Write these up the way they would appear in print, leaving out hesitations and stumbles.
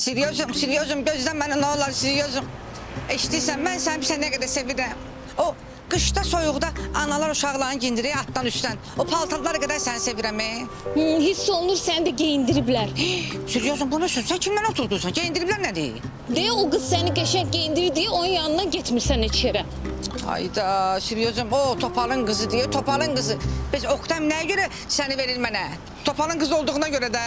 Siliyorsun gözden beni ne olur siliyorsun. İştiysen ben seni ne kadar sevirəm. O qışda soyuqda analar uşaqlarını giyindirir atdan üstten. O paltarları kadar səni sevirəm. Hiss olunur səni də geyindiriblər. Siliyorsun bunu sen kimden oturduysan? Giyindiriblər nədir? Deyə o qız səni qəşəng geyindirir deyə onun yanına getmirsən heç yerə. Hayda Siliyorsun o Topal'ın kızı diye Topal'ın kızı. Biz Oktem neye göre seni verir mənə? Topal'ın kızı olduğuna göre de.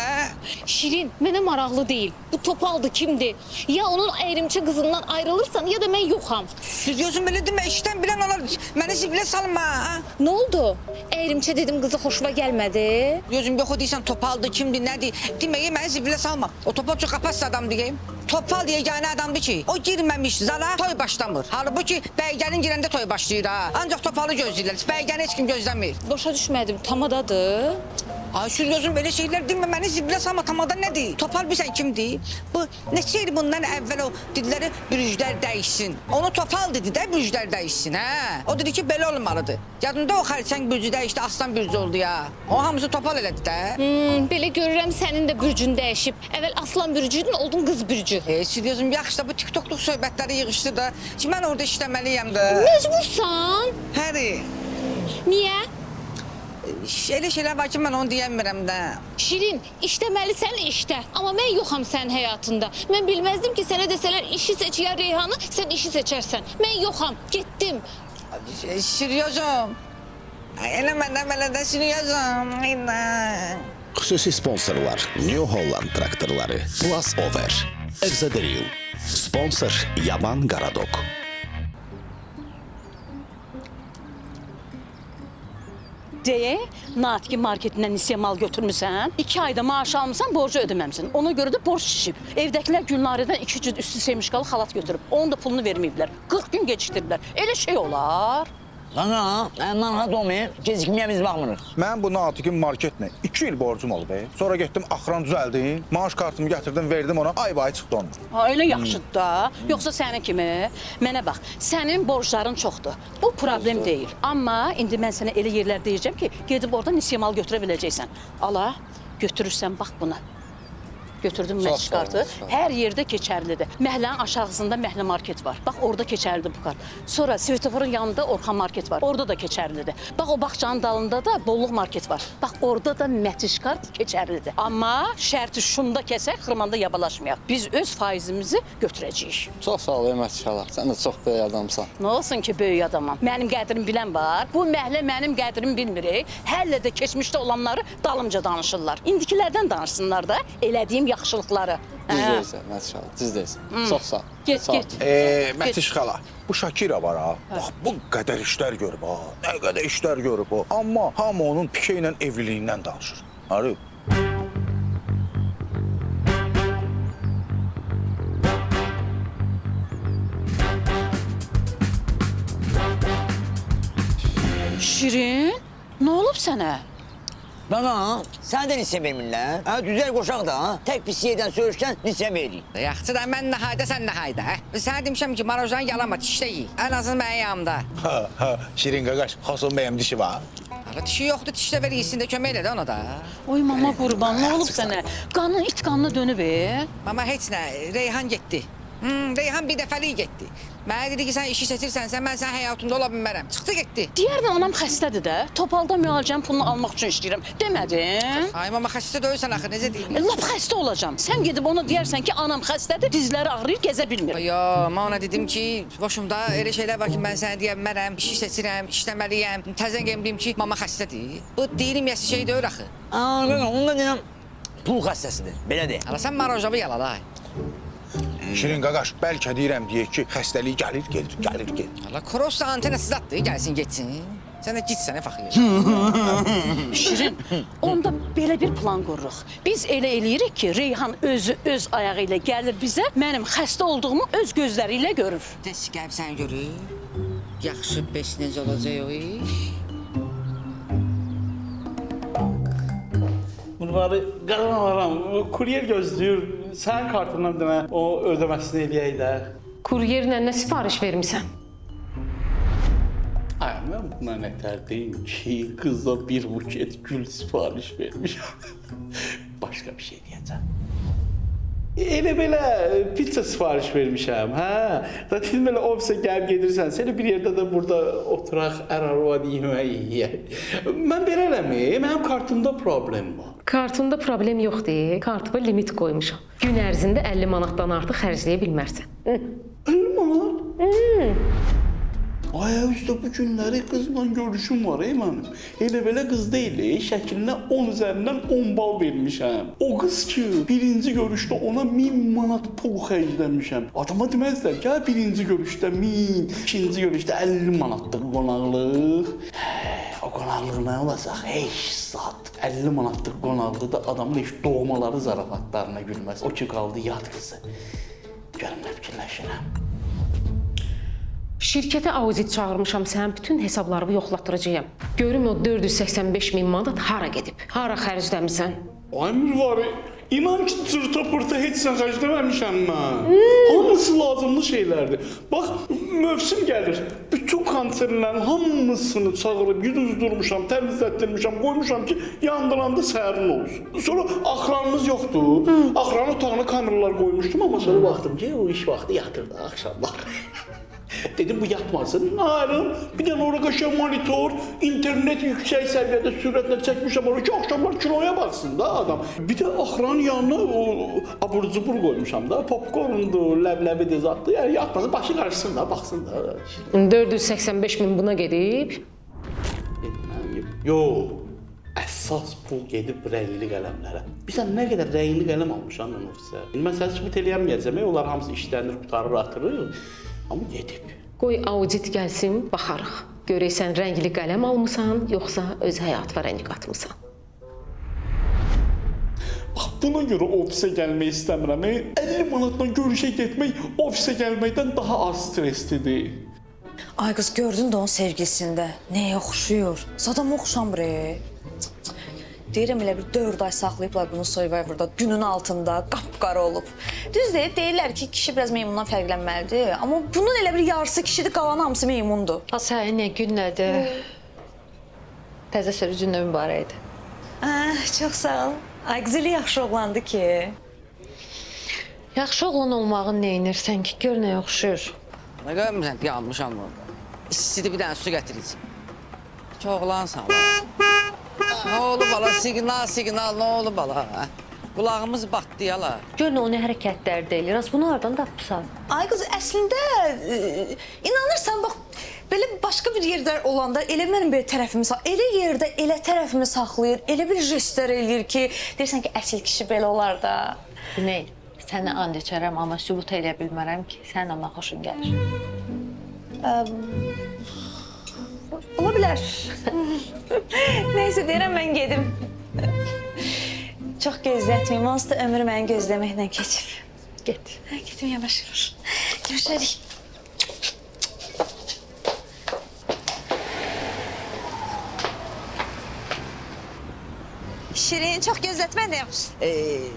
Şirin, mənə maraqlı deyil. Bu Topaldı kimdir? Ya onun əyrimçi qızından ayrılırsan ya da mən yoxam. Siliyorsun böyle deme işten bilen olur. Beni zibilə salma. Ha? Nə oldu? Əyrimçi dedim qızı xoşuma gəlmədi. Gözüm yok o deyirsən Topal'dı kimdir nədir? Demeyi beni zibilə salma. O Topal çok kapasız adam diyeyim. Topal diye yani adamdı ki o girmemiş zala toy başlamır. Halbuki Bəygenin girəndə toy başlayır ha. Ancaq Topalı gözləyirlər. Bəygəni heç kim gözləmir. Başa düşmədim, tamadadır. Ay sürüyorsun böyle şeyler değil mi? Beni zibilə salma tamada nedir? Topal bilsən kimdir? Bu neçə il bundan əvvəl o dediləri bürüclər dəyişsin. Onu Topal dedi də bürüclər dəyişsin ha. O dedi ki belə olmalıdır. Yadında o xərçəng bürcü dəyişdi aslan bürcü oldu ya. O hamısı Topal elədi də. Belə görürəm sənin də bürcün dəyişib. Əvvəl aslan bürcüydün, oldun qız bürcü. Sürüyorsun yaxşı da bu TikTokluq söhbətləri yığışdı da. Ki mən orada işləməliyəm də. Mecbursan. Həri. Niyə? Elə şeylər var ki mən onu deyəmirəm də. Şirin, işləməlisən işlə. Amma mən yoxam sənin həyatında. Mən bilməzdim ki, sənə desələr işi seç ya Reyhanı, sən işi seçərsən. Mən yoxam, getdim. Sürüyorsun. Elə məndən belə də sürüyorsun. Xüsusi sponsorlar New Holland traktorları Plus Over, Exaderil, sponsor Yaman Qaradok. Deyə, Natiki marketindən nisiyə mal götürmüsən, 2 ayda maaş almısan, borcu ödəməmsən. Ona görə də borc şişib. Evdəkilər Gülnarədən 2 cüt üstü semişkalı xalat götürüb. Onun da pulunu verməyiblər. 40 gün gecikdiriblər. Elə şey olar. Ana, narahat olmayın. Gecikməyə biz baxmırıq. Mən bu Natiqin marketinə 2 il borcum olub. Sonra getdim axıran düzəldim. Maaş kartımı gətirdim, verdim ona. Ay çıxdı onun. Ha, elə yaxşıdır da. Yoxsa sənin kimi. Mənə bax, sənin borcların çoxdur. Bu problem deyil. Amma indi mən sənə elə yerlər deyəcəm ki, gedib orada nisiyə mal götürə biləcəksən. Ala, götürürsən bax buna. Götürdüm məşq kartı. Hər yerdə keçərlidir. Məhəllənin aşağısında məhəllə market var. Bax orada keçərlidir bu kart. Sonra svetoforun yanında Orxan market var. Orada da keçərlidir. Bax o bağçanın dalında da Bolluq market var. Bax orada da Mətiş kart keçərlidir. Amma şərti şunda kəsək, xırmanda yabalaşmayaq. Biz öz faizimizi götürəcəyik. Çox sağ ol Əhməd Şala. Sən də çox böyük adamsan. Nə olsun ki, böyük adamam. Mənim qədrim bilən var. Bu məhəllə mənim qədrimi bilmir. Hələ də keçmişdə olanları dalımca danışırlar. İndikilərdən danışsınlar da, elədiyim yaxşılıqları. Düz deyirsən, Əhməd Şala, düz deyirsən. Çox sağ ol. Get, Sağ ol. get. Mətiş xala, bu Şakira var ha. Bax bu qədər işlər görüb ha. Nə qədər işlər görüb o. Amma hamı onun Pike ilə evliliyindən danışır. Arı. Şirin, nə olub sənə? Ana, sən də lisə vermirlər. Ha, düzəl qoşaq da ha. Tək pis yerdən söyüşkən lisə veririk. Yaxşı da mən nəhayda sən nəhayda. Sənə demişəm ki marojdan yalama dişdə yi. Ən azından mənim yanımda. Şirin qaqaş, xason bəyəm dişi var. Hala dişi yoxdur dişdə ver iyisində kömək elə də ona da. Oy mama qurban, nə olub sənə? Qanın it qanına dönüb. Amma heç nə Reyhan getdi. Reyhan bir dəfəlik getdi. Mənə dedi ki sən işi seçirsənsə mən sənin həyatında ola bilmərəm. Çıxdı getdi. Deyərdim anam xəstədir də. Topalda müalicənin pulunu almaq üçün işləyirəm. Demədin? Ay mama xəstə deyilsən axı necə deyim? Lap xəstə olacağam. Sən gedib ona deyərsən ki, anam xəstədir, dizləri ağrıyır, gəzə bilmir. Yo, mən ona dedim ki, boşumda elə şeylər var ki, mən sənə deyə bilmərəm, işi seçirəm, işləməliyəm. Təzən gəlib deyim ki, mama xəstədir. Bu deyilm yəsi şey deyil axı. Onu da deyəm, pul xəstəsidir. Belə deyək. Hala sən marojavı yala da. Şirin qaqaş, bəlkə deyirəm deyək ki, xəstəlik gəlir, gedir, gəlir, gedir. Hala Kroos da antenası zatdır, gəlsin getsin. Sən də gitsən, faxıyır. Şirin, onda belə bir plan qururuq. Biz elə eləyirik ki, Reyhan özü öz ayağı ilə gəlir bizə, mənim xəstə olduğumu öz gözləri ilə görür. Dəs gəlib sən görür. Yaxşı beş necə olacaq o iş. Bunları qaramaram, kuryer gözləyir. Sənin kartından demə, o ödəməsini eləyək də. Kuryerlə nə sifariş vermisən? Ay, mən buna nətər deyim ki, qıza bir buket gül sifariş vermişəm. Başqa bir şey deyəcəm. Elə belə pizza sifariş vermişəm, hə? Zaten belə ofisə gəlib gedirsən, səni bir yerdə də burada oturaq, ər-arvad yemək yeyək. Mən verərəmi? Mənim kartımda problem var. Kartında problem yoxdur. Kartıma limit qoymuşam. Gün ərzində 50 manatdan artıq xərcləyə bilmərsən. 50 manat? Ay, üstə bu günləri qızla görüşüm var, mənim. Elə belə qız deyil, şəklinə 10 üzərindən 10 bal vermişəm. O qız ki, birinci görüşdə ona 1000 manat pul xərcləmişəm. Adama deməzlər ki, birinci görüşdə 1000, ikinci görüşdə 50 manatlıq qonaqlıq. O qonaqlıq nə olacaq? Heç zat. 50 manatlıq qonaqlığı da adamın heç doğmaları zarafatlarına gülməz. O ki, qaldı yad qızı. Görüm nə fikirləşirəm. Şirkətə audit çağırmışam, sənin bütün hesablarını yoxlatdıracağam. Görüm o 485 min manat hara gedib, hara xərcləmisən. Ay Mirvari, inan ki cırta-pırta heç sən xərcləməmişəm mən. Hamısı lazımlı şeylərdir. Bax, mövsüm gəlir. Bütün konserlərin hamısını çağırıb, yüz uzdurmuşam, təmizlətdirmişəm, qoymuşam ki, yandıranda sərin olsun. Sonra axranımız yoxdur. Axranın otağına kameralar qoymuşdum, amma sonra baxdım ki, o iş vaxtı yatırdı axşamlar. Dedim bu yatmasın. Ayrım, bir dənə oraya qaşan monitor, internet yüksək səviyyədə sürətlə çəkmişəm oraya ki, axşamlar kinoya baxsın da adam. Bir də axranın yanına o abur-cubur qoymuşam da, popcorndur, ləbləbidir, zaddır. Yəni yatmasın, başı qarşısın da, baxsın da. 485 min buna gedib. Yox, əsas pul gedib rəngli qələmlərə. Bilsən, nə qədər rəngli qələm almışam mən ofisə. Mən səni sübut eləyəməyəcəm, onlar hamısı işlənir, qutarır, atırır. Amma gedib. Qoy audit gəlsin, baxarıq. Görək sən rəngli qələm almısan, yoxsa öz həyatına rəng qatmısan. Bax, buna görə ofisə gəlmək istəmirəm. 50 manatla görüşə getmək ofisə gəlməkdən daha az stresslidir. Ay qız, gördün də onun sevgilisində. Nəyə oxşuyur? Sadam oxşamır. Deyirəm, elə bir 4 ay saxlayıblar bunu Survivor'da, günün altında, qapqara olub. Düz deyirlər ki, kişi biraz meymundan fərqlənməlidir. Amma bunun elə bir yarısı kişidir, qalan hamısı meymundur. Sənin nə gün nədir? Təzə sürücünlə mübarək idi. Çox sağ ol. Ay qız, elə yaxşı oğlandı ki. Yaxşı oğlan olmağın neynirsən ki, gör nə oxşuyur. Nə görmürsən, yanmışam orada. İstidir bir dənə su gətirəcəm. Ki, oğlan sağlam. Nə olub bala, signal, nə olub bala? Qulağımız batdı yala. Gör nə o nə hərəkətlər deyilir, az bunu oradan tapsan. Ay qız, əslində, inanırsan, bax, belə başqa bir yerdə olanda elə mənim belə tərəfimi elə yerdə elə tərəfimi saxlayır, elə bir jestlər eləyir ki, deyirsən ki, əsl kişi belə olar da. Güney, sənə and içərəm, amma sübut eləyə bilmərəm ki, sənin ona xoşun gəlir. Ola bilər. Neysə, deyirəm, mən gedim. Çox gözlətməyim, onsuz da ömür məni gözləməklə keçib. Get. Gedim, yavaş-yavaş. Görüşərik. Şirin, çox gözlətmədim.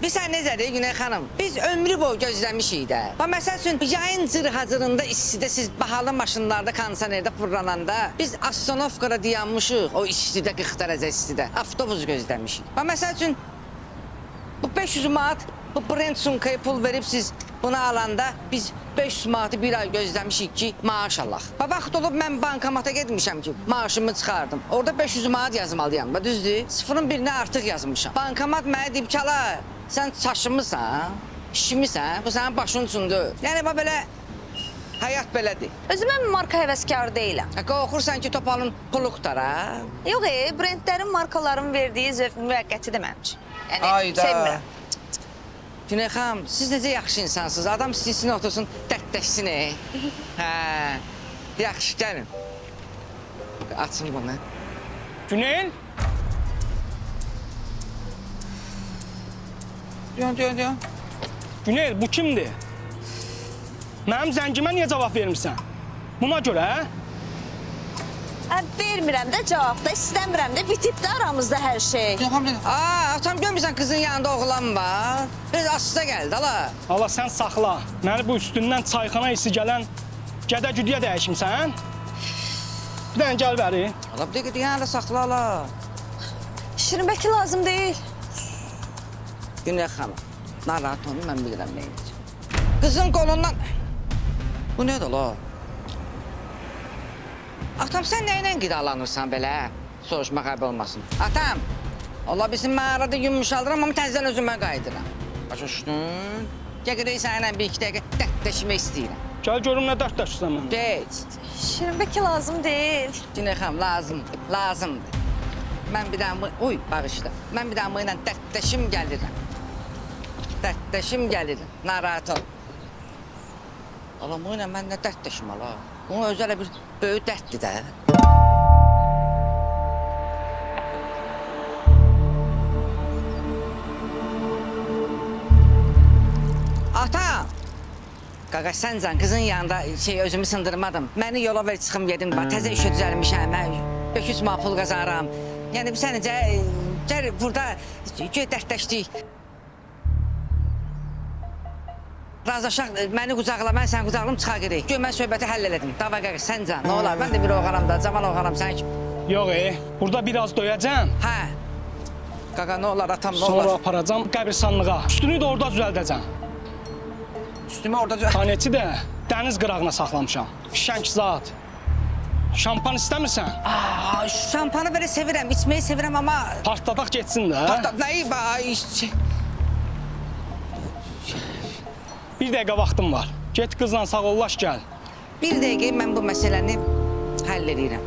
Biz sən necədir Güney xanım? Biz ömrü boyu gözləmişik də. Məsəl üçün, yayın cır-hazırında istidə siz bahalı maşınlarda, kondisionerdə fırlananda biz astanovkada dayanmışıq o istidə, 40 dərəcə istidə. Avtobus gözləmişik. Məsəl üçün, bu 500 manat, bu brend sumkaya pul verib siz bunu alanda biz 500 manatı bir ay gözləmişik ki, maaş alaq. Vaxt olub mən bankamata getmişəm ki, maaşımı çıxardım. Orada 500 manat yazmalıyam, düzdür? Sıfırın birini artıq yazmışam. Bankamat mənə deyib ki, ala, sən çaşımısan, işimisən, bu sənin başın üçündür. Yəni, belə həyat belədir. Özü mən marka həvəskarı deyiləm. Oxursan ki, Topalın pulu qutara. Yox, brendlərin, markaların verdiyi zövq müvəqqətidir mənim üçün. Yəni, sevmirəm. Güney xanım, siz necə yaxşı insansınız? Adam istəyirsin, otursun, dərdləşsin. Hə, yaxşı, gəlin. Açın bunu. Güney? Diyon. Güney, bu kimdir? Mənim zəngimə niyə cavab vermirsən? Buna görə, hə? Vermirəm də cavab da, istəmirəm də, bitib də aramızda hər şey. Atam görmürsən qızın yanında oğlan var. Biraz asıda gəldi, ala. Allah, sən saxla. Məni bu üstündən çayxana hissi gələn gədə-güdüyə dəyişimsən. Bir dənə gəl bəri. Ala, bir dəqiqə deyən də saxla, ala. Şirin, bəlkə lazım deyil. Güney xanım, Narahat olma, mən bilirəm nə edəcəm. Qızın qolundan... Bu nədir la? Atam, sən nə ilə qidalanırsan belə? Soruşmaq əbi olmasın. Atam, ola bizim mağarada yumuşaldıram, amma təzdən özümə qayıdıram. Başa düşdün? Gəqirək sənlə bir iki dəqiqə dərdləşmək istəyirəm. Gəl görüm nə dərdləşirsən mən. Geç. Şirin bəlkə lazım deyil. Cinəxəm, lazımdır. Mən bir daha, uy, bağışla. Mən bir daha ilə dərdləşim gəlirəm. Narahat ol. Ala, bu ilə mən nə dərdləşim, ala? Bunun özü elə bir böyük dərddir də. Ata! Qaqa, səncan, qızın yanında özümü sındırmadım. Məni yola ver, çıxım yedim, təzə işə düzəlmişəm, mən 500 man pul qazanıram. Yəni, sənicə, gəl burada dərdləşdik. Razılaşaq, məni qucaqla, mən səni qucaqlım, çıxa gerək. Gör, mən söhbəti həll elədim. Dava qaqa, səncan, nə olar? Mən də bir oğlanam da, cavan oğlanam, sən ki. Yox, burada biraz döyəcəm. Hə. Qaqa, nə olar, atam, nə olar? Sonra aparacam qəbristanlığa. Üstünü də orada düzəldəcəm. Üstümü orada düzəldəcəm. Taneti də dəniz qırağına saxlamışam. Fişənk zat. Şampan istəmirsən? Şampanı belə sevirəm, içməyi sevirəm, amma... Partladaq getsin də. Nəyi, Bir dəqiqə vaxtım var. Get qızla sağollaş, gəl. Bir dəqiqə mən bu məsələni həll edirəm.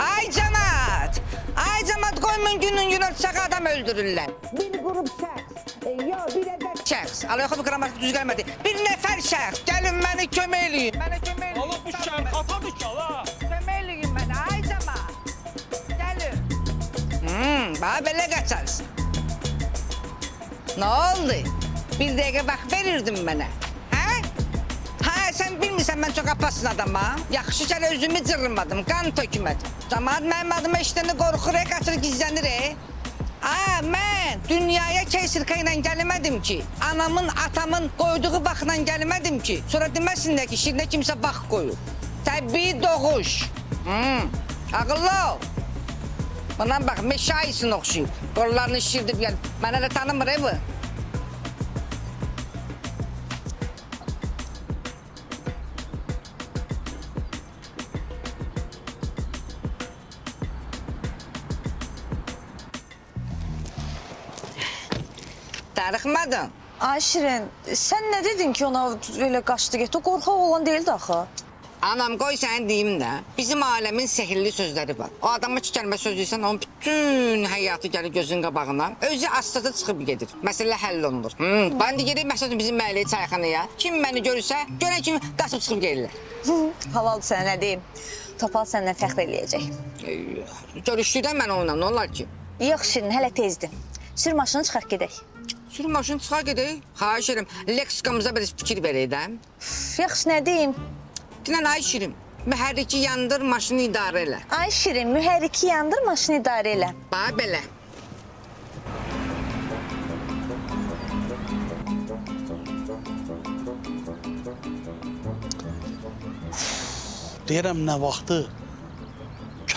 Ay cəmat! Ay cəmat, qoymun günün günortaçağı adam öldürürlər. Bir qrup şəxs, yox, bir ədəd şəxs. Allah yox, bu qrammatik düz gəlmədi. Bir nəfər şəxs, gəlin məni kömək eləyin. Mənə kömək eləyin. Allah bu şəhər xatadır ki, Allah. Kömək eləyin mənə, ay cəmat. Gəlin. Bana belə qaçarsın. Nə oldu? Bir dəqiqə vaxt verirdin mənə. Hə? Hə, sən bilmirsən mən çox apasın adamam. Yaxşı gələ özümü cırmadım, qan tökmədim. Camaat mənim adıma işlərini qorxur, qaçır, gizlənir. Mən dünyaya keysirka ilə gəlmədim ki. Anamın, atamın qoyduğu vaxtla gəlmədim ki. Sonra deməsinlər ki, şirinə kimsə vaxt qoyur. Təbii doğuş. Ağıllı ol. Bana bax, meşə ayısını oxşuyub. Qollarını şişirdib gəl. Mənə də tanımır bu. Darıxmadın. Ay Şirin, sən nə dedin ki ona belə qaçdı getdi? O qorxaq olan değildi axı. Anam, qoy səni deyim də. Bizim aləmin sehirli sözləri var. O adama iki kəlmə söz deyirsən, onun bütün həyatı gəlir gözün qabağına. Özü astada çıxıb gedir. Məsələ həll olunur. Ben de gedib məsələn bizim məhəlləyə çayxanaya. Kim məni görürsə, görən kimi qaçıb çıxıb gelirlər. Halal sənə nə deyim? Topal səndən fəxr eləyəcək. Görüşdükdən mən onunla, nə olar ki? Yox Şirin, hələ tezdir. Sür maşını çıxar gedək. Sür maşını çıxar gedək. Xahiş edirəm, leksikamıza bir fikir verək də. Yaxşı, nə deyim? Dinən ay Şirin, mühərriki yandır, maşını idarə elə. Ay Şirin, mühərriki yandır, maşını idarə elə. Bax belə. Deyirəm nə vaxtı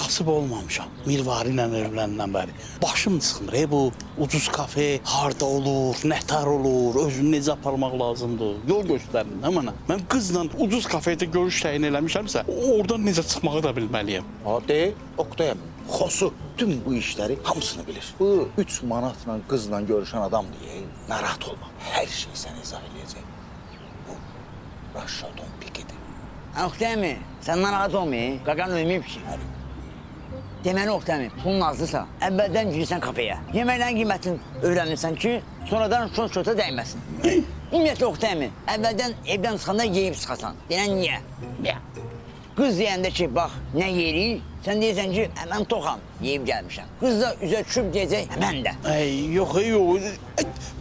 kasıb olmamışam. Mirvari ilə evləndən bəri. Başım çıxmır, bu ucuz kafe harda olur, nətər olur, özünü necə aparmaq lazımdır. Yol göstərin də mənə. Mən qızla ucuz kafedə görüş təyin eləmişəmsə, oradan necə çıxmağı da bilməliyəm. Hadi, Oktayam. Xosu tüm bu işləri hamısını bilir. Bu 3 manatla qızla görüşən adam deyə, narahat olma. Hər şey sənə izah eləyəcək. Bu Raşadon Pikidir. Oktayami, sən narahat olmayın. Qaqan ölməyib ki. Deməli Oktayami, pulun azlısa, əvvəldən girsən kafeyə. Yeməklərin qiymətini öyrənirsən ki, sonradan şot-şota dəyməsin. Ümumiyyətlə Oktayami, əvvəldən evdən çıxanda yeyib çıxasan. Deyən niyə? Qız deyəndə ki, bax, nə yeyirik? Sən deyirsən ki, mən toxam, yeyib gəlmişəm. Qız da üzə düşüb deyəcək, mən də. Yox, yox.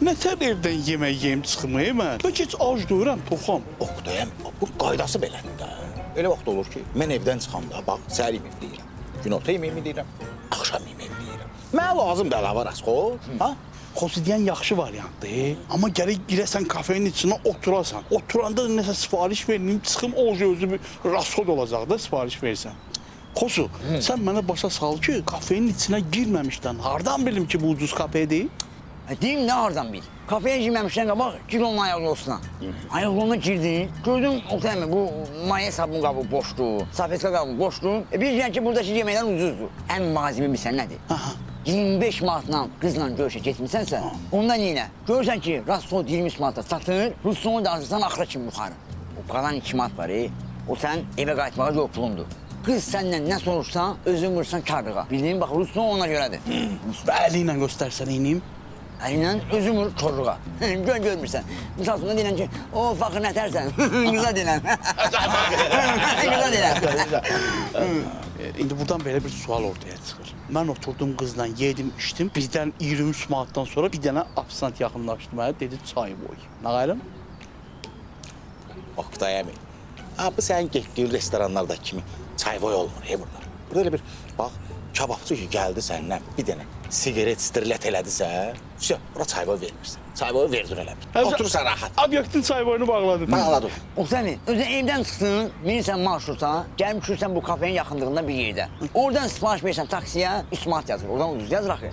Nətər evdən yemək yeyim çıxmayı mən? Bəlkə heç ac deyirəm, toxam. Oktayam, bu qaydası belədir də. Elə vaxt olur ki, mən evdən çıxanda, bax, səhər yemək deyirəm. Günorta yemeğimi deyirəm, axşam yemeğimi deyirəm. Mənə lazım da əlavə rəsxoş, ha? Xosu deyən yaxşı variantdır. Amma gərək girəsən kafenin içinə oturasan. Oturanda da nəsə sifariş verin, çıxım o özü bir rasxod olacaq da sifariş versən. Xosu, sən mənə başa sal ki, kafenin içinə girməmişdən hardan bilim ki, bu ucuz kafe deyil? Deyim, nə hardan bil? Kafeye girməmişdən qabaq gir onun ayaqqabısına. Ayaqqabına girdin, gördün Oktay əmi bu maye sabun qabı boşdur, salfetka qabı boşdur. Bilirsən ki, buradakı yeməklər ucuzdur. Ən mazimi bilsən nədir? 25 manatla qızla görüşə getmisənsə, ondan yenə görürsən ki, raston 20 manata satır, Rusonu da azırsan axıra kimi yuxarı. O qalan 2 manat var, o sən evə qayıtmağa yol pulundur. Qız səndən nə soruşsan, özün vursan karlığa. Bildiğin bax, Ruston ona görədir. Əli ilə göstərsən ineyim. Əlinlə özün vur korluğa. Görmürsən. Misal sonra deyilən ki, o fakir nətərsən. Qıza deyilən. Qıza deyilən. İndi buradan belə bir sual ortaya çıxır. Mən oturdum qızla, yedim, içdim. Bizdən 23 manatdan sonra bir dənə ofisant yaxınlaşdı mənə, dedi çay boy. Nə qayırım? Oktay əmi, bu sənin getdiyin restoranlardakı kimi çay boy olmur burada. Burada elə bir, bax, kababçı ki gəldi səndən bir dənə sigaret stirlet elədisə, bura çay boy vermirsən. Çay boyu verdin elə bir. Oturursan rahat. Obyektin çay boyunu bağladın. Bağladım. Oktay, özün evdən çıxdın, minirsən marşruta, gəlib düşürsən bu kafenin yaxınlığında bir yerdə. Oradan sipariş verirsən taksiyə, 3 manat yazır. Oradan ucuz yazır axı.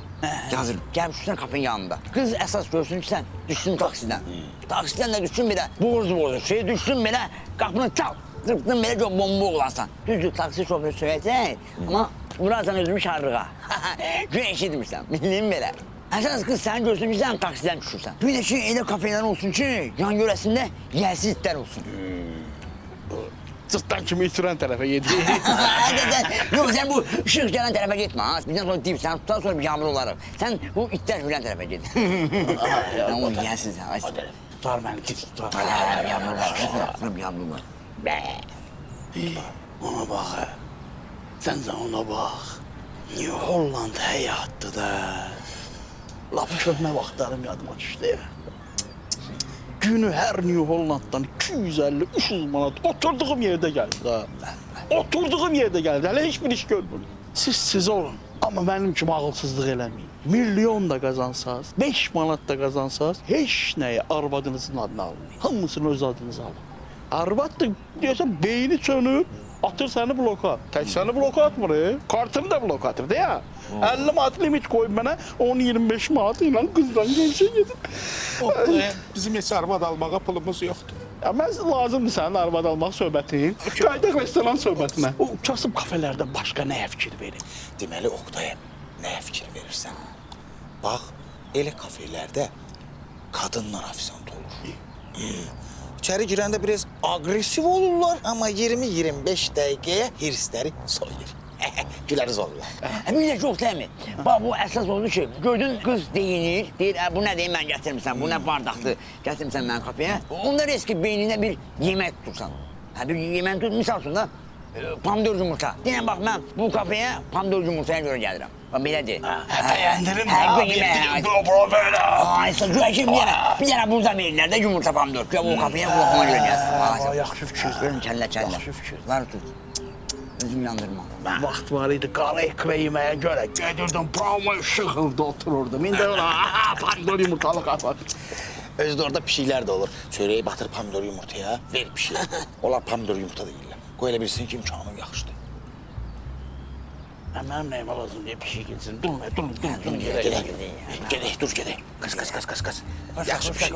Yazır. Gəlib düşürsən kafenin yanında. Qız əsas görsün ki, sən düşdün taksidən. Taksidən də düşdün belə, boğuz, düşdün belə, qapını çal. Zırpdın belə ki, bomba oğlansan. Düzdür, taksi şoförü söyləyəcək, amma vurarsan özümü şarlığa. Gün eşitmirsən, bildiğin belə. Əsas qız səni görsün ki, sən taksidən düşürsən. Bir də ki, elə kafelər olsun ki, yan yörəsində yəlsiz itlər olsun. Cırtdan kimi itirən tərəfə yedi. Yox, sən bu işıq gələn tərəfə getmə. Bizdən sonra deyib, sən tutan sonra bir yağmur olarıq. Sən bu itlər hürən tərəfə get. O yəlsiz. Tutar məni, git tutar. Yağmur var, yağmur var. Ona bax, sən də ona bax. New Holland həyatdır da. Laf köhnə vaxtlarım yadıma düşdü. Günü hər New Hollanddan 250-300 manat oturduğum yerdə gəldi da. Oturduğum yerdə gəldi, hələ heç bir iş görmürdüm. Siz olun, amma mənim kimi ağılsızlıq eləməyin. Milyon da qazansaz, 5 manat da qazansaz, heç nəyə arvadınızın adını almayın. Hamısını öz adınıza alın. Arvad da deyəsən beyni çönüb, atır səni bloka. Tək səni bloka atmır, kartını da bloka atır, deyə. 50 manat limit koyub mənə, 10-25 manat ilə qızdan görüşə gedib. Bizim heç arvad almağa pulumuz yoxdur. Ya mən lazımdır sənin arvad almaq söhbətin. Qaydaq restoran söhbətinə. O kasıb kafelərdən başqa nəyə fikir verin? Deməli, Oktayım, nəyə fikir verirsən? Bax, elə kafelərdə qadınlar ofisant olur. İçəri girəndə biraz agresiv olurlar, amma 20-25 dəqiqəyə hirsləri soyur. Güləriz olurlar. Bir də ki, Oktay əmi, bax bu əsas oldu ki, gördün qız deyinir, deyir, bu nə deyim, mən gətirmirsən, bu nə bardaqdır, gətirmirsən mənim kafeye. Onda risk ki, beynində bir yemək tutursan. Bir yemək tut, misal sonra pomidor yumurta. Deyən bax, mən bu kafeye pomidor yumurtaya görə gəlirəm. Belədir. Bəyəndirim belə. Bir dənə burada verirlər də yumurta pomidor. O kafeye ona görə gəlsin. Yaxşı fikir. Görün, kəllə. Yaxşı fikir. Var tut. Özüm yandırma. Vaxt var idi, qara ekve yeməyə görə gedirdim, promo şıxılda otururdum. İndi ona pomidor yumurtalı qapı. Özdə orada pişiklər də olur. Çörəyi batır pomidor yumurtaya, ver pişik. Onlar pomidor yumurta deyirlər. Qoy elə bilsin ki, imkanım yaxşıdır. Mənim nəyimə lazım deyə pişik gitsin. Dur, Gedək, dur, gedək. Qız. Yaxşı pişik.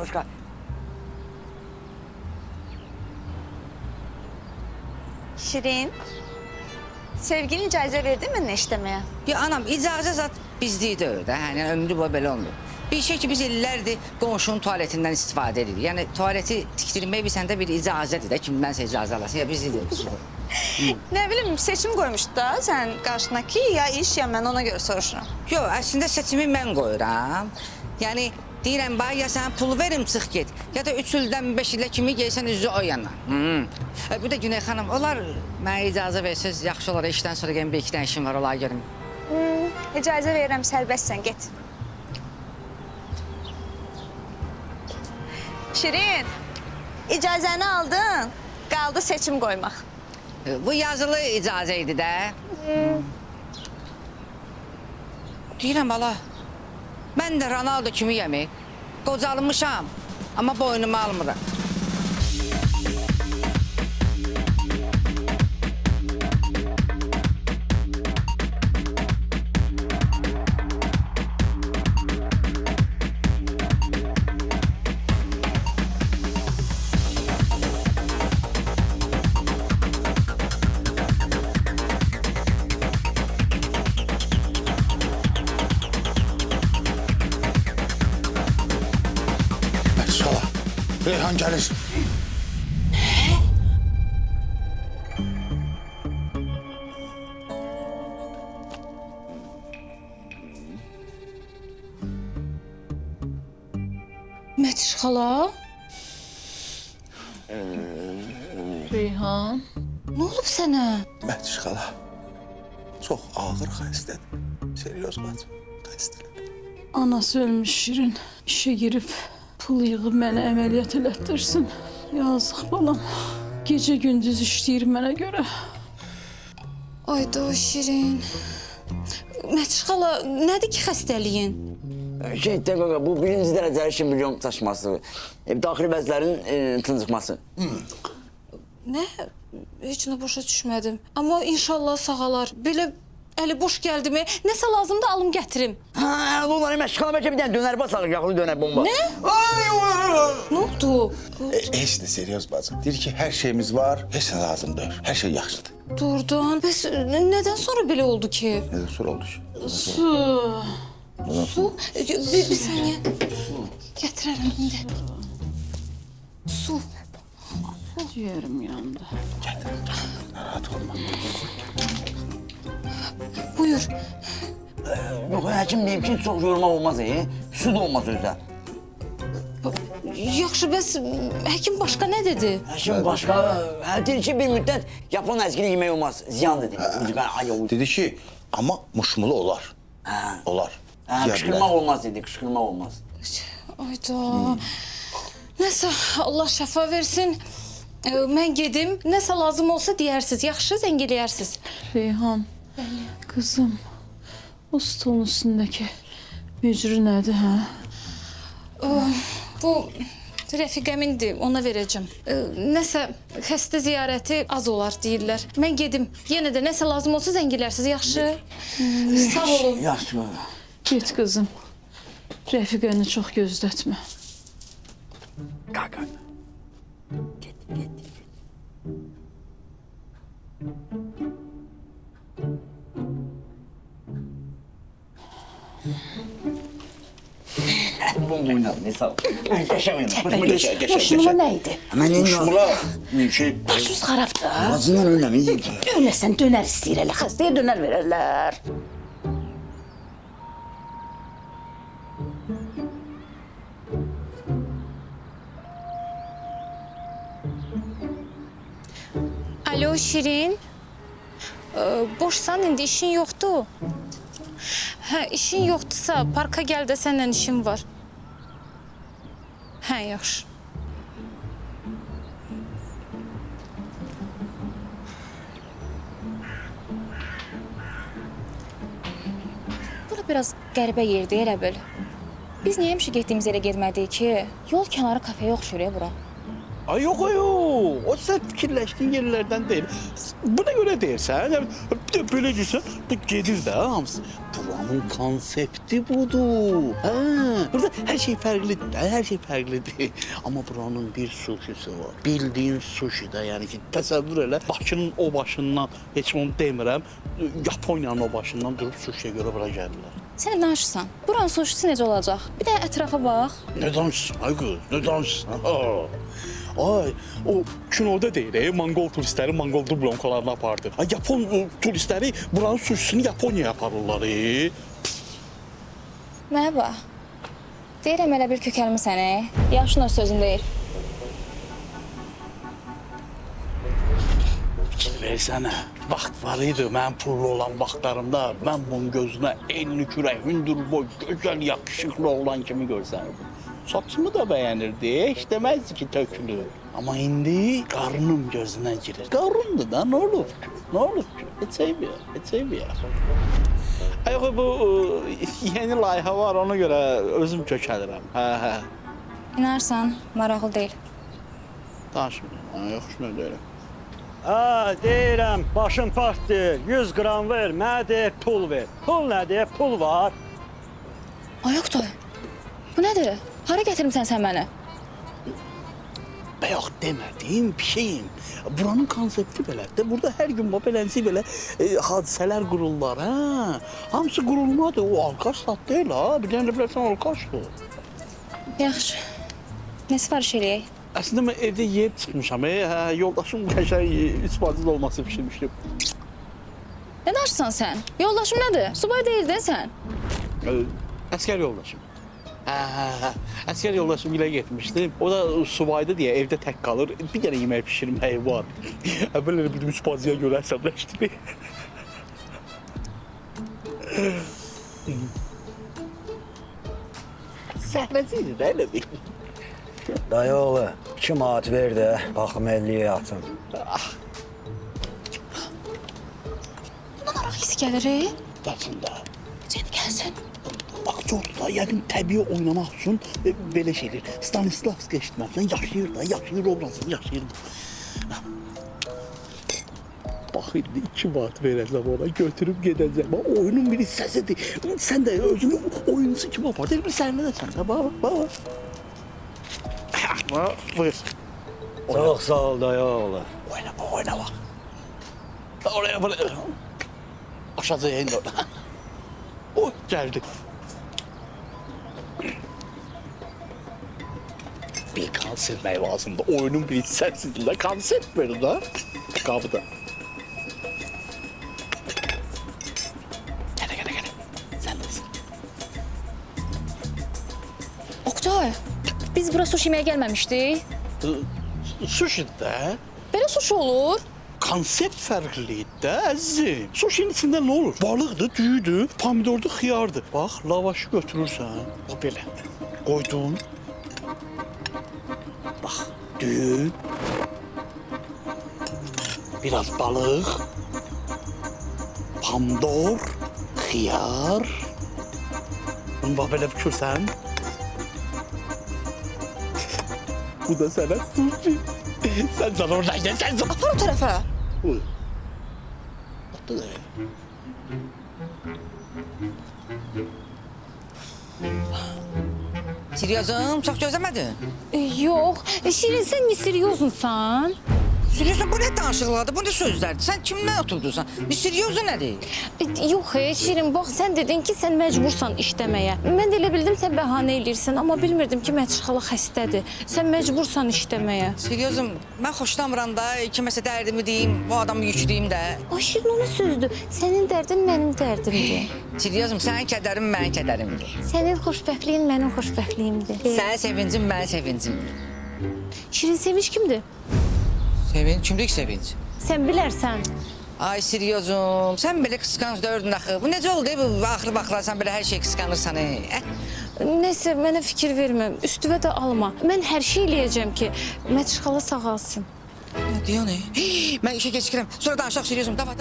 Şirin, sevgilin icazə verdi mi nə işləməyə? Ya anam, icazə zat bizlikdə öyle də, yəni ömrü boyu belə olmuyor. Bir şey ki, biz illərdir qonşunun tualetindən istifadə edirik. Yəni tualeti tikdirmək bir səndə bir icazədir də, kimdənsə icazə alasın, ya bizlikdir. Nə bilim, seçim qoymuşdu da sən qarşına ki, ya iş, ya mən ona görə soruşuram. Yox, əslində seçimi mən qoyuram. Yəni deyirəm, ya sən pul verim, çıx get. Ya da 3 ildən 5 ilə kimi gelsən üzü o yana. Bir də Güney xanım, onlar mənə icazə versəz, yaxşı olar, işdən sonra gəlin bir iki dənə işim var, olar görüm. İcazə verirəm, sərbəstsən, get. Şirin, icazəni aldın, qaldı seçim qoymaq. Bu yazılı icazə idi də. Deyirəm, bala, mən də Ronaldo kimi yemək, qocalmışam, amma boynumu almıram. Reyhan gəlir. Mətiş xala, Reyhan. nə olub sənə? Məhdiş xala çox ağır xəstədir. Seriyoz bacım, xəstədir. Anası ölmüş Şirin. İşe girip pul yığıb mənə əməliyyat elətdirsin. Yazıq balam. Gecə gündüz işləyir mənə görə. Ayda Şirin. Mətiş xala, nədir ki xəstəliyin? Qaqa, bu birinci dərəcəli şimbilyon taşması, daxili vəzlərin tıncıqması. Nə? Heç nə başa düşmədim. Amma inşallah sağalar. Belə əli boş gəldi mi? Nəsə lazımdır alım gətirim. Hə, onları məşğala bəlkə bir dənə dönər basalıq, yaxılı dönər bomba. Nə? Nə oldu? Heç nə seriyoz bacım. Deyir ki, hər şeyimiz var, heç nə lazımdır. Hər şey yaxşıdır. Doğrudan. Bəs nədən sonra belə oldu ki? Nədən sonra oldu ki? Su. Su? Bir saniye. Gətirərəm indi. Su. Ciğerim yandı. Narahat olma. Buyur. Yox, həkim deyib ki, çox yormaq olmaz, su da olmaz özdə. Yaxşı, bəs həkim başqa nə dedi? Həkim başqa, deyir ki, bir müddət Yapon əzgili yemək olmaz, ziyandır dedi. Dedi ki, amma muşmulu olar. Olar. Qışqırmaq olmaz dedi, qışqırmaq olmaz. Ayda. Nəsə, Allah şəfa versin. Mən gedim. Nəsə lazım olsa deyərsiniz. Yaxşı, zəng eləyərsiniz. Reyhan, kızım, o stolun üstündəki mücrü nədir, hə? Bu rəfiqəmindir, ona verəcəm. Nəsə, xəstə ziyarəti az olar deyirlər. Mən gedim. Yenə də nəsə lazım olsa zəng eləyərsiniz. Yaxşı? Sağ olun. Yaxşı. Get kızım. Rəfiqəni çox gözlətmə. Qaqa. Get. Bomba oynadı, ne sağ ol. Qəşəng oynadı. Boşluğuma nə idi? Muşmula şey... Başınız xarabdır. Ağzından önləmeyiz. Öləsən dönər istəyir elə. Xəstəyə dönər verərlər. Alo Şirin. Boşsan indi işin yoxdur. Hə, işin yoxdursa parka gəl də səninlə işim var. Hə, yaxşı. Bura biraz qəribə yerdir elə bil. Biz niyə həmişə getdiyimiz yerə getmədik ki? Yol kənarı kafeyə oxşur ya bura. Ay yok. O sen fikirleştiğin yerlerden değil. Buna göre değilsen, bir de böyle diyorsan, da gelir de hamısı. Buranın konsepti budur. Ha, burada her şey farklı, her şey farklı değil. Ama buranın bir suşisi var. Bildiğin sushi da yani ki təsəvvür elə. Bakının o başından, heç onu demirəm, Japoniyanın o başından durup sushiyə görə bura gəlirlər. Sən nə danışırsan? Buranın suşisi necə olacaq? Bir də ətrafa bax. Ne danışsın ay kız, ne danışsın? Ay, o kinoda deyil, Mongol turistləri Mongol dublonkalarına apardı. Ay, Japon turistləri buranın sushisini Yaponiyaya aparırlar. Mənə bax. Deyirəm elə bir kökəlmi səni. Yaxşı sözüm deyil. Versənə, vaxt var idi, mən pullu olan vaxtlarımda mən bunun gözünə enli kürək, hündür boy, gözəl, yakışıklı olan kimi görsənirdim. Saçımı da bəyənirdi, heç deməzdi ki tökülür. Amma indi qarnım gözünə girir. Qarnımdır da, nə olur ki? Nə olur ki? Heç eybi ya. Ay, bu yeni layihə var, ona görə özüm kökəlirəm. Hə. İnarsan, maraqlı deyil. Danışmıyorum, yoxuşuna deyirəm. Ha, deyirəm, başım partdır, 100 qram ver, mənə deyir, pul ver. Pul nədir? Pul var. Ay, Oqtay, bu nədir? Hara gətirmisən sən məni? Bayaq demədiyim bir şeyim. Buranın konsepti belədir. Burada hər gün belənsi belə hadisələr qururlar, hə? Hamısı qurulmadır, o alqaş zat deyil, ha? Bir dənə də bilərsən alqaşdır. Yaxşı, Nə sifariş eləyək? Əslində mən evdə yeyib çıxmışam. Yoldaşım qəşəng üç bacılı olması pişirmişdim. Nə danışırsan sən? Yoldaşım nədir? Subay deyildin sən? Əskər yoldaşım. Əskər yoldaşım ilə getmişdim. O da subaydı deyə evdə tək qalır. Bir dənə yemək pişirməyi var. Əvvəlləri bildim üç bacıya görə əsəbləşdi. Səhnəciydi də elə bir. Dayı oğlu, 2 manat ver də, baxım 50-yə atın. Bundan araq hissi gəlir, Gəlsin də. Sən gəlsin. Bax, Corda, yəqin təbii oynamaq üçün belə şeydir. Stanislavski eşitməmsən, yaşayır obrazını, yaşayır. Bax, indi 2 manat verəcəm ona, götürüb gedəcəm. Oyunun bir hissəsidir. Sən də özünü oyuncusu kimi apar. Deyil, bir səhnədəsən də, bax. Buyur. Çox sağ ol dayı oğlu. Oyna bax. Oraya böyle. Aşağıya indi orada. O geldi. Bir konsept meyvasında oyunun bir hissəsində konsept verir da. Kapıda. Gel. Sen nesin? Oktay, biz bura sushi yeməyə gəlməmişdik. Sushi də. Belə sushi olur. Konsept fərqlidir də əzizim. Sushi'nin içində nə olur? Balıqdır, düyüdür, pomidordur, xiyardır. Bax, lavaşı götürürsən, bax belə. Qoydun. Bax, düyü. Biraz balıq. Pomidor, xiyar. Bunu bax belə bükürsən. Bu da sənə sushi. Sen sana oradan gel, sen sana. Apar o tərəfə. Uy. Atdı da. Seriozum, çox gözləmədin? Yox, Şirin, sən niyə seriozunsan? Seriozum, bu nə danışıqlardır, bu nə sözlərdir? Sən kimdən oturdursan? Seriozu nədir? Yox, Şirin, bax, sən dedin ki, sən məcbursan işləməyə. Mən də elə bildim, sən bəhanə eləyirsən, amma bilmirdim ki, Mətiş xala xəstədir. Sən məcbursan işləməyə. Seriozum, mən xoşlamıram da, kiməsə dərdimi deyim, bu adamı yükləyim də. Ay, Şirin, onun sözdür. Sənin dərdin mənim dərdimdir. Seriozum, sənin kədərin mənim kədərimdir. Sənin xoşbəxtliyin mənim xoşbəxtliyimdir. Sənin sevincin mənim sevincimdir. Şirin, sevinç kimdir? Sevinç, kimdir ki sevinç? Sən bilərsən. Ay seriozum, sən belə qısqanc dördün axı. Bu necə oldu bu axırı baxlarsan belə hər şey qısqanırsan. Nəysə, mənə fikir vermə, üstüvə də alma. Mən hər şey eləyəcəm ki, Mətiş xala sağalsın. Nə deyən? Mən işə gecikirəm. Sonra danışaq seriozum. Davay.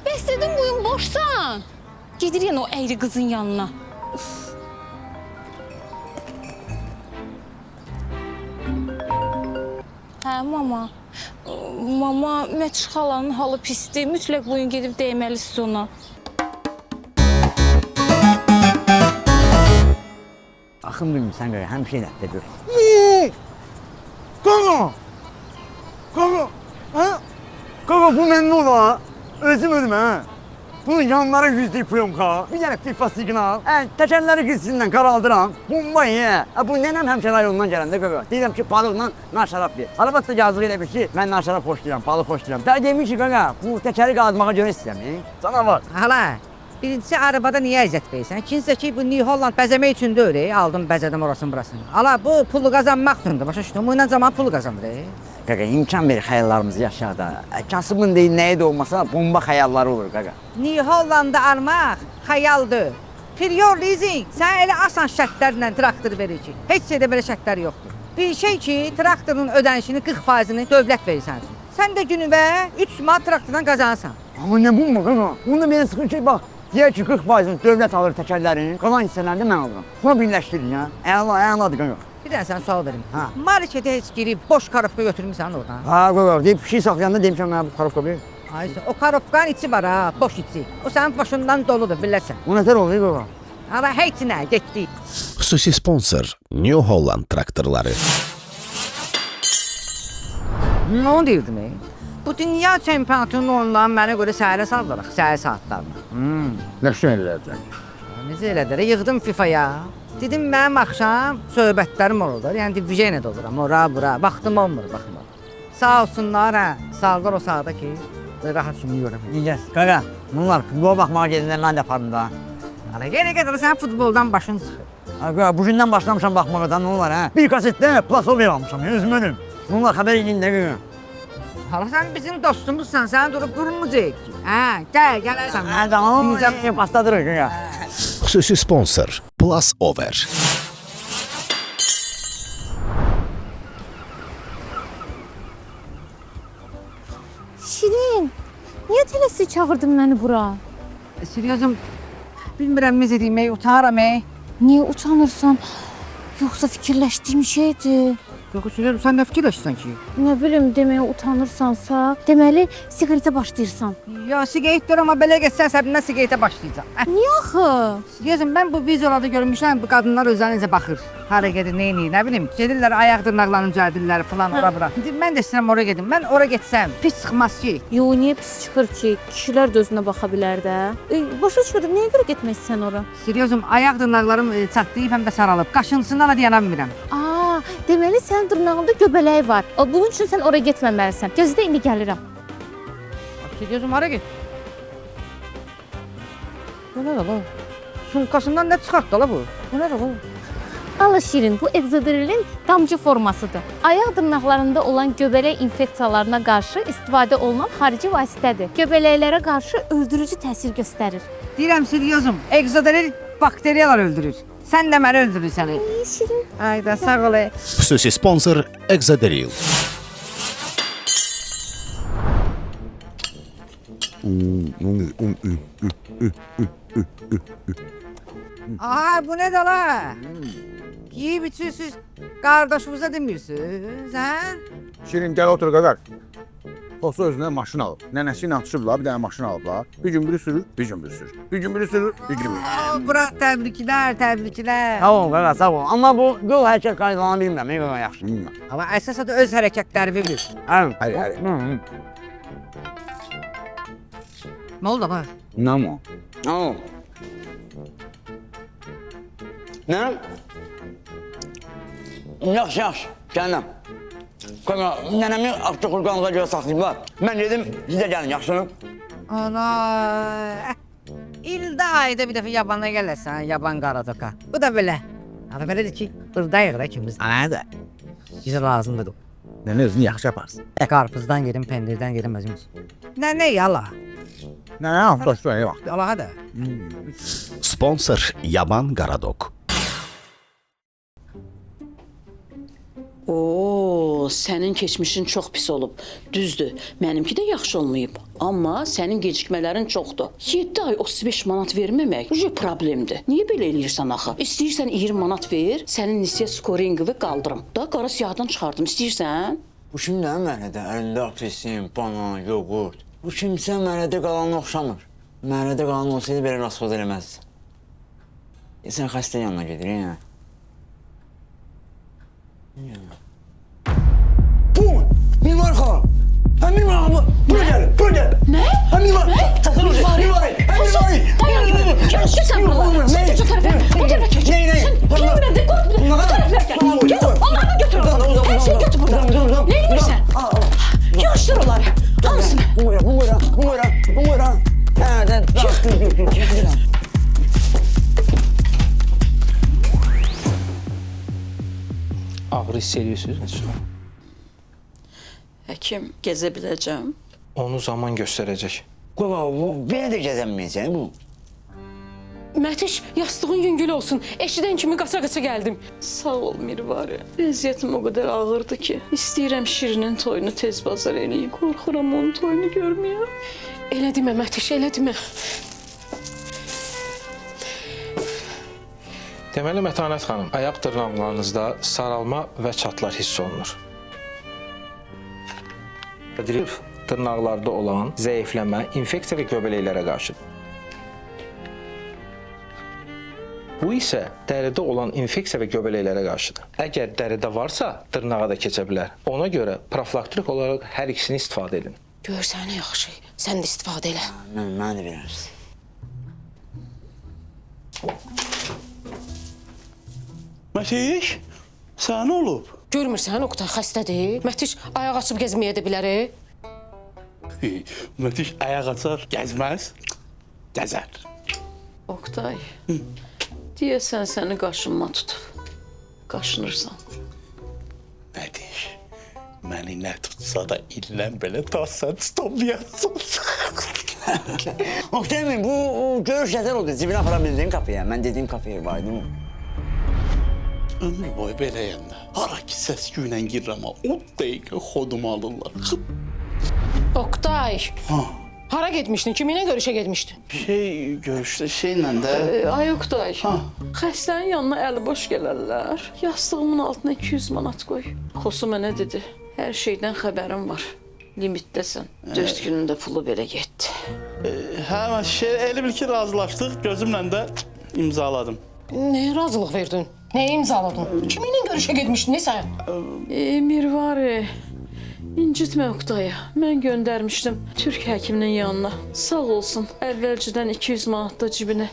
Bəs dedim boyun boşsan. Gedir yenə o əyri qızın yanına. Hə, mama. Mama, Mətiş xalanın halı pisdir. Mütləq bugün gedib dəyməlisiniz ona. Axın bilmirsən görə, həmişə nədə gör. Qaqa, bu məndən ola. Özüm hə. Bunun yanları yüzlük plyonka, bir dənə pipa siqnal, təkərləri qızsından qaraldıram. Bomba bu nənəm həmişə rayondan gələndə qaqa. Deyirəm ki, balıqla nar şarab ver. Arabası yazıq elə bir ki, mən nar şarab xoşlayıram, balıq xoşlayıram. Daha demiş ki, qaqa, bu təkəri qaldırmağa görə istəyəm. Sana var. Hala, birincisi arabada niyə əziyyət verirsən? İkincisi ki, bu New Holland bəzəmək üçün deyil, aldım bəzədim orasını burasını. Hala, bu pulu qazanmaq üçündür, başa düşdün? Bu ilə zaman pulu qazanır. Qaqa, imkan verir xəyallarımızı yaşayaq da. Kasımın deyil, nəyə də olmasa bomba xəyalları olur qaqa. New Hollanda almaq xəyaldır. Prior leasing, sən elə asan şərtlərlə traktor verir ki, heç şeydə belə şərtlər yoxdur. Bir şey ki, traktorun ödənişini 40%-ni dövlət verir sən üçün. Sən də günüvə 3 manat traktordan qazanırsan. Amma nə bomba qaqa? Bunda belə sıxıntı ki, bax, deyək ki, 40%-ni dövlət alır təkərlərini, qalan hissələrini də mən alıram. Buna birləşdirin ya. Əladır qaqa. Bir dənə sən sual verim. Marketə heç girib boş karofka götürmüsən oradan? Ha, qaqa, deyib bir şey saxlayanda demişəm mənə bu karofka bir. Ayşə, o karofkanın içi var ha, boş içi. O sənin başından doludur, bilirsən. O nətər oluyor qaqa? Ama heç nə, getdi. Xüsusi sponsor New Holland traktorları. Nə deyirdim? Bu dünya çempionatının ondan mənə görə səhərə salırıq, səhər saatlarına. Nə şey eləyəcək? Necə elədilər? Yığdım FIFA-ya. Dedim mənim axşam söhbətlərim olur da. Yəni diviziyada oluram. Ora bura. Baxdım olmur, baxma. Sağ olsunlar, hə. Sağlar o sağda ki, rahat sürüyorum. Yiyəcək. Qaqa, bunlar futbol baxmağa gedənlər mən də aparım da. Ana yenə qədər sən futboldan başın çıxır. Qaqa, bugündən başlamışam baxmağa da nə olar hə? Bir kasetdə plasov almışam, özümünüm. Bunlar xəbər edin də qaqa. Hala sən bizim dostumuzsan, sən durub durmayacaq ki. Hə, gələrsən. Hə, tamam, patladırıq qaqa. Xüsusi sponsor Plus Over. Şirin, niyə tələsi çağırdın məni bura? Seriozum, bilmirəm necə demək, utaram. Niyə utanırsan? Yoxsa fikirləşdiyim şeydir. Yox, Seriozum, sən nə fikirləşsən ki? Nə bilim, deməyə utanırsansa, deməli siqaretə başlayırsan. Ya siqaretdir, amma belə getsən səbindən siqaretə başlayacaq. Niyə axı? Seriozum, mən bu videolarda görmüşəm, bu qadınlar özlərinə necə baxır. Hara gedir, nə edir, nə bilim. Gedirlər, ayaq dırnaqlarını düzəldirlər falan, ora bura. Mən də istəyirəm ora gedim. Mən ora getsəm, pis çıxmaz ki. Yo, niyə pis çıxır ki? Kişilər də özünə baxa bilər də. Başa düşmədim, nəyə görə getmək istəyirsən ora? Seriozum, ayaq dırnaqlarım çatlayıb, həm də saralıb. Qaşıntısından da dayana bilmirəm. Deməli sənin dırnağında göbələk var. Bunun üçün sən ora getməməlisən. Gözlə, indi gəlirəm. Seriozum, hara get? Bu nə la? Sumkasından nə çıxartdı la bu? Bu nə la? Allah Şirin, bu egzoderilin damcı formasıdır. Ayaq dırnaqlarında olan göbələk infeksiyalarına qarşı istifadə olunan xarici vasitədir. Göbələklərə qarşı öldürücü təsir göstərir. Deyirəm, seriozum, egzoderil bakteriyalar öldürür. Sən də məni öldürürsən. Şirin. Ayda, sağ ol. Xüsusi sponsor Exaderil. Aha, bu nə də la? Yiyib içirsiniz, qardaşınıza demirsiniz, hə? Şirin, gəl otur qaqar. Olsa özünə maşın alıb. Nənəsi ilə çıxıblar, bir dənə maşın alıblar. Bir gün biri sürür, bir gün biri sürür. Bir gün biri sürür, bir gün biri sürür. Bura təbriklər, təbriklər. Sağ ol qaqa, sağ ol. Amma bu yol hərəkət qaydalarını bilmirəm, qaqa yaxşı bilmirəm. Amma əsas da öz hərəkətləri bilir. Hayır. Nə oldu bak? Nə o? Nə o? Nə? Yaxşı, gələm. Qaqa, nənəmi avtoxurqanlığa görə saxlayıblar. Mən dedim, siz də gəlin, yaxşı? Ana, ildə ayda bir dəfə yabana gələrsən, yaban qaradoka. Bu da belə. Ama belədir ki, bırdayıq da ikimiz. Nədir? Bizə lazımdır. Nənə özünü yaxşı yaparsın. Qarpızdan yedim, pendirdən yedim özümüz. Nə yala? Nənə avtosu öyle bak. Alaha da. Sponsor Yaban Qaradok. Oo, sənin keçmişin çox pis olub. Düzdür, mənimki də yaxşı olmayıb. Amma sənin gecikmələrin çoxdur. 7 ay 35 manat verməmək uca problemdir. Niyə belə eləyirsən axı? İstəyirsən 20 manat ver, sənin nisiyə skorinqini qaldırım. Da qara siyahıdan çıxardım. İstəyirsən? Bu kimdə məhəllədə? Əlində apelsin, banan, yoğurt. Bu kimsə məhəllədə qalanına oxşamır. Məhəllədə qalan olsaydı belə rasvod eləməzdi. Sən xəstə yanına gedir, yəni. Bu! Mirvar xalam! Həm Mirvar xalam! Bura gəl! Bura gəl! Nə? Həm Mirvar! Mirvari! Dayan görüm! Yaxşı sən buralar! Sən geç o tərəfə! O tərəfə keç! Sən görmürəm, qorxma! O tərəflər gəl! Götür! Onları da götür! Hər şeyi götür buradan! Nə edirsən? Yığışdır onları! Hamısını! Bu buyurun! Ağrı hiss ediyorsunuz. Həkim, gəzə biləcəm. Onu zaman göstərəcək. Qova, belə də gəzənməyəcək bu. Mətiş, yastığın yüngül olsun. Eşidən kimi qaça-qaça gəldim. Sağ ol Mirvari. Vəziyyətim o qədər ağırdı ki, istəyirəm Şirinin toyunu tez bazar eləyim. Qorxuram onun toyunu görməyəm. Elə demə Mətiş, elə demə. Deməli Mətanət xanım, ayaq dırnaqlarınızda saralma və çatlar hiss olunur. Dırnaqlarda olan zəifləmə, infeksiya və göbələklərə qarşıdır. Bu isə dəridə olan infeksiya və göbələklərə qarşıdır. Əgər dəridə varsa, dırnağa da keçə bilər. Ona görə profilaktik olaraq hər ikisini istifadə edin. Görsən yaxşı, sən də istifadə elə. Mən də verərsin. Mətiş, sənə nə olub? Görmürsən Oqtay xəstədir. Mətiş ayaq açıb gəzməyə də bilər. Mətiş ayaq açar, gəzməz, gəzər. Oqtay, deyəsən səni qaşınma tutub. Qaşınırsan. Mətiş, məni nə tutsa da illən belə ta sən tutamayasan. Oqtay əmi, bu görüş nətər oldu? Cibinə apara bildiyim kafeyə. Mən dediyim kafeyə var idi. Ömür boyu beləyəndə. Hara ki səs-küylə girirəm, o dəqiqə xodumu alırlar. Oqtay. Hara getmişdin? Kiminlə görüşə getmişdin? Görüşdə şeylə də. Ay Oqtay, xəstənin yanına əli boş gələrlər. Yastığımın altına 200 manat qoy. Xosu mənə dedi, hər şeydən xəbərim var. Limitdəsən. 4 günündə pulu belə getdi. Hə, mən elə bil ki, razılaşdıq. Gözümlə də imzaladım. Nəyə razılıq verdin? Nəyə imzaladın? Kiminlə görüşə getmişdin, nə sən? Mirvari, incitmə Oqtayı. Mən göndərmişdim Türk həkiminin yanına. Sağ olsun, əvvəlcədən 200 manat da cibinə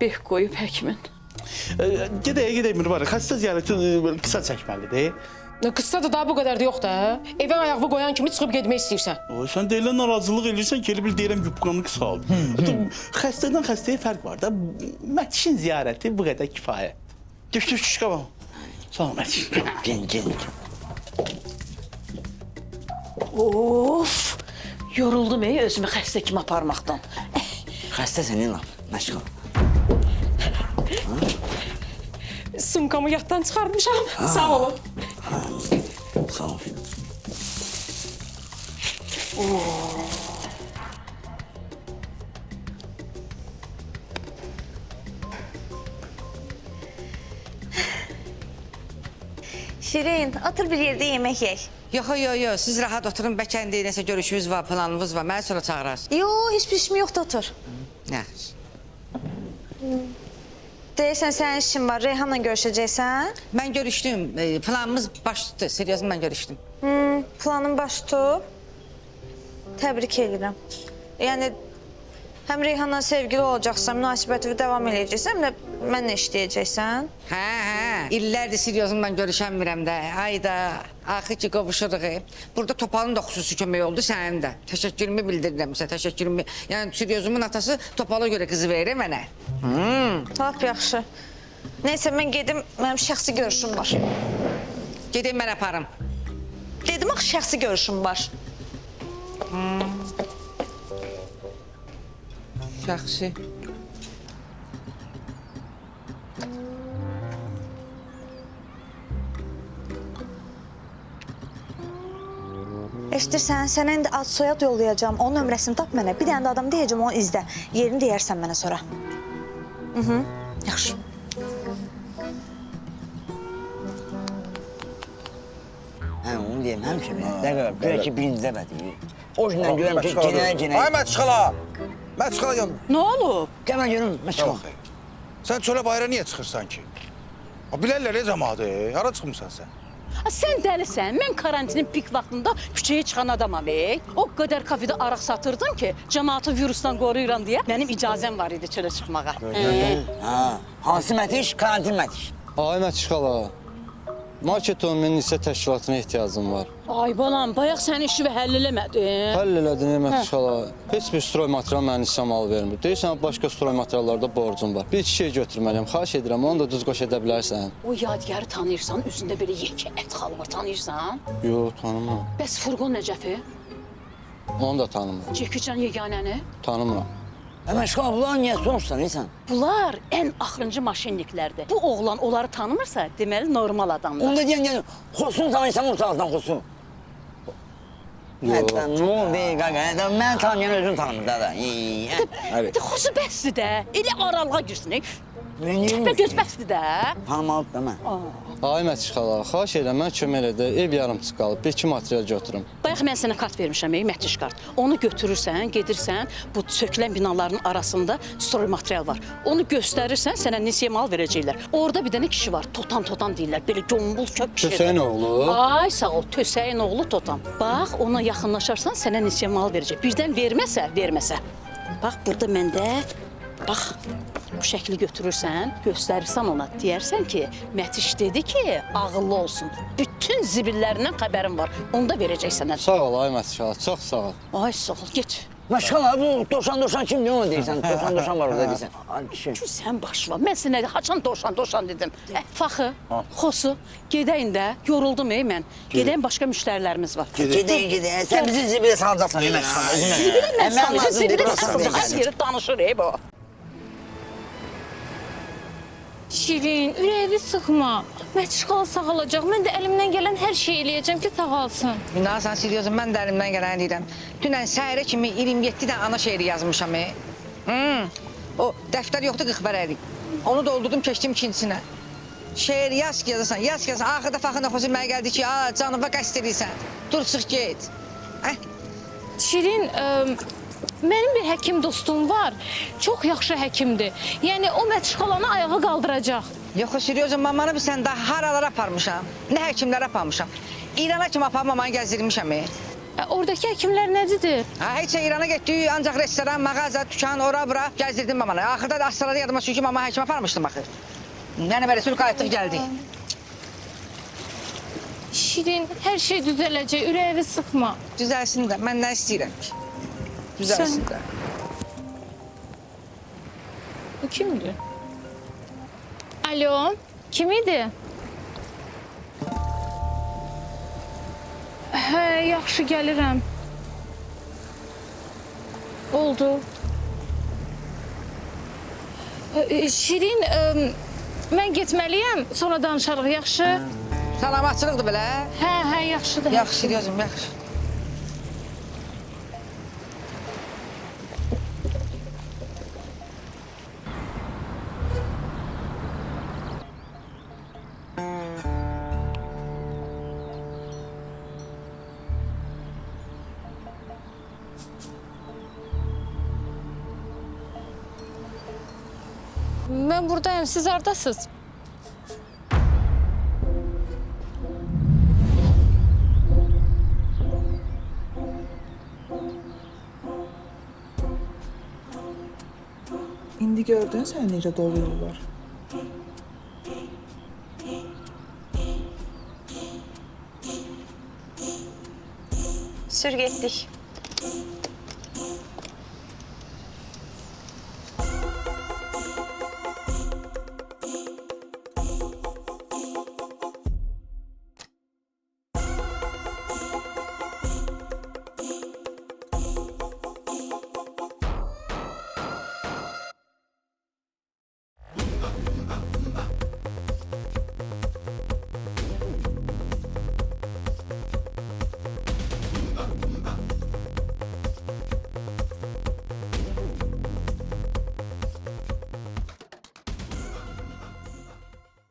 beh qoyub həkimin. Gedək Mirvari, xəstə ziyarəti qısa çəkməlidir. Qısa da daha bu qədər də yox da. Evə ayaqlı qoyan kimi çıxıb getmək istəyirsən. Sən deyilən narazılıq edirsən ki, elə bil deyirəm yubqanı qısaldı. Xəstədən xəstəyə fərq var da. Mətişin ziyarəti bu qədər kifayət. Düş, qabam. Sağ ol, Mətiş. Gel. Of, yoruldum özümü xəstə kimi aparmaqdan. Xəstə sənin laf, məşğul. Sumkamı yaddan çıxarmışam. Sağ olun. Sağ ol. Şirin, otur bir yerdə yemək yeyək. Yox, siz rahat oturun, bəlkə indi nəsə görüşümüz var, planımız var, məni sonra çağırarsın. Yox, heç bir işim yoxdur, otur. Nə? Deyirsən, sənin işin var, Reyhanla görüşəcəksən? Mən görüşdüm, planımız baş tutdu, seriozum mən görüşdüm. Planın baş tutub. Təbrik edirəm. Yəni, həm Reyhanla sevgili olacaqsan, münasibəti davam edəcəksən, həm də mənlə işləyəcəksən. Hə, illərdir seriozumla görüşəmirəm də. Ayda, axı ki qovuşuruq. Burada Topalın da xüsusi kömək oldu, sənin də. Təşəkkürümü bildirirəm sizə, təşəkkürümü. Yəni seriozumun atası Topala görə qızı verir mənə. Lap yaxşı. Neysə, mən gedim, mənim şəxsi görüşüm var. Gedim, mən aparım. Dedim, axı şəxsi görüşüm var. Şəxsi. Eşidirsən, sənə indi ad soyad yollayacağım, onun nömrəsini tap mənə. Bir dənə də adam deyəcəm, onu izlə. Yerini deyərsən mənə sonra. Yaxşı. Hə, onu deyəm, həmişə belə. Dəqiq, görək ki, birinci dəbədir. O gündən görəm ki, genələ. Ay Mətiş xala gəl. Nə olub? Gəl mən görüm, Mətiş xala. Sən çölə bayra niyə çıxırsan ki? Bilərlər cəmaatı, hara çıxmısan sən? Sən dəlisən, mən karantinin pik vaxtında küçəyə çıxan adamam. O qədər kafedə araq satırdım ki, cəmaatı virusdan qoruyuram deyə mənim icazəm var idi çölə çıxmağa. Hansı Mətiş? Karantin Mətiş. Ay Mətiş xala, market olmayan hissə təşkilatına ehtiyacım var. Ay balam, bayaq sən işi həll eləmədin. Həll elədin Mətiş xala. Heç bir stroy material mənim hissə mal vermir. Deyirsən, başqa stroy materiallarda borcum var. Bir-iki şey götürməliyəm. Xahiş edirəm, onu da düz qoş edə bilərsən. O yadigarı tanıyırsan, üzündə belə yekə ət xalı var, tanıyırsan? Yox, tanımıram. Bəs Furqon Nəcəfi? Onu da tanımıram. Cekican yeganəni? Tanımıram. Mətiş xala, bunlar niyə soruşsan, neysən? Bunlar ən axırıncı maşinliklərdir. Bu oğlan onları tanımırsa, deməli normal adamdır. Onu da deyən, xosunu tanıyırsan ortalıqdan xosu. Hətta, nə oldu, qaqa, mən tanıyan özüm tanımır da. Xosu bəsdir də, elə aralığa girsin. Tüpə göz bəsdir də. Tanımalıdır da mən. Ay Mətiş xala, xahiş edirəm, mən kömək elədə, ev yarımçıq qalıb, bir-iki material götürüm. Bayaq mən sənə kart vermişəm, Mətiş kart. Onu götürürsən, gedirsən, bu sökülən binaların arasında stroy material var. Onu göstərirsən, sənə nisiyə mal verəcəklər. Orada bir dənə kişi var, Totan deyirlər, belə gömbul kök kişidir. Tösəyin oğlu? Ay, sağ ol, Tösəyin oğlu Totan. Bax, ona yaxınlaşarsan, sənə nisiyə mal verəcək. Birdən verməsə. Bax, burada məndə Bax, bu şəkli götürürsən, göstərirsən ona, deyərsən ki, Mətiş dedi ki, ağıllı olsun. Bütün zibillərindən xəbərim var. Onu da verəcəksən. Sağ ol ay Mətiş xala, çox sağ ol. Ay sağ ol, get. Maşallah bu doşan kimdir onu deyirsən? Doşan var orada deyirsən. Ay kişi. Şu sən başla. Mən sənə haçan doşan dedim. Faxı, xosu, gedəyin də. Yoruldum mən. Gedəyin başqa müştərilərimiz var. Gedəyin. Sən bizi zibilə salacaqsan Mətiş xala. Zibilə mən salacağam. Zibilə mən salacağam. Zibilə Hər yeri danışır bu. Şirin, ürəyini sıxma. Mətiş xala sağalacaq. Mən də əlimdən gələn hər şeyi eləyəcəm ki, sağalsın. Günah sən seriozum, mən də əlimdən gələni deyirəm. Dünən səhərə kimi 27 dənə ana şeiri yazmışam. O dəftər yoxdur 40 vərəqlik. Onu doldurdum, keçdim ikincisinə. Şeir yaz ki yazırsan, yaz ki yazırsan. Axırda Faxın xoşum mənə gəldi ki, canıma qəsd edirsən. Dur, çıx get. Şirin, mənim bir həkim dostum var. Çox yaxşı həkimdir. Yəni o Mətiş xalanı ayağa qaldıracaq. Yox, seriozum, mamanı sən daha haralara aparmışam. Nə həkimlərə aparmışam. İrana kimi aparıb mamanı gəzdirmişəm. Oradakı həkimlər nədir? Heç İrana getdik, ancaq restoran, mağaza, dükan, ora-bura gəzdirdim mamanı. Axırda da asrada yadıma çünki mama həkim aparmışdım axı. Yəni belə sülh qayıtdıq gəldik. Şirin, hər şey düzələcək, ürəyini sıxma. Düzəlsin də, mən nə istəyirəm ki? Düzəlsin də. Bu kimdir? Alo, kim idi? Hə, yaxşı gəlirəm. Oldu. Şirin, mən getməliyəm, sonra danışarıq, yaxşı? Salamatçılıqdır belə? Hə, yaxşıdır. Yaxşı, gözüm, yaxşı. Mən buradayım, siz hardasınız? İndi gördün sən necə doluyurlar. Sür getdik.